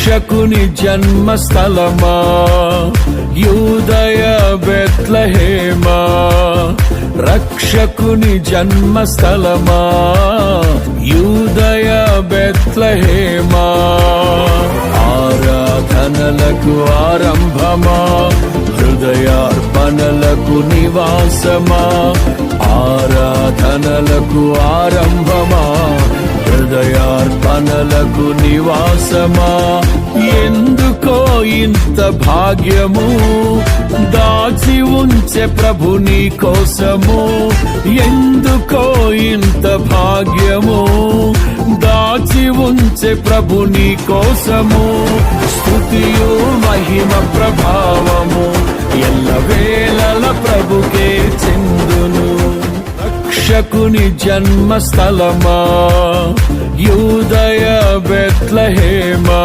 రక్షకుని జన్మస్థలమా యూదయ బెత్లెహేమా, రక్షకుని జన్మస్థలమా యూదయ బెత్లెహేమా. ఆరాధనలకు ఆరంభమా, హృదయార్పణలకు నివాసమా, ఆరాధనలకు ఆరంభమా, హృదయార్పణలకు నివాసమా. ఎందుకో ఇంత భాగ్యము దాచి ఉంచే ప్రభు నీ కోసము, ఎందుకో ఇంత భాగ్యము దాచి ఉంచే ప్రభు నీ కోసము. స్తుతియు మహిమ ప్రభావము ఎల్లవేళల ప్రభుకే చెందును. రక్షకుని జన్మస్థలమా యూదయ బెత్లెహేమా,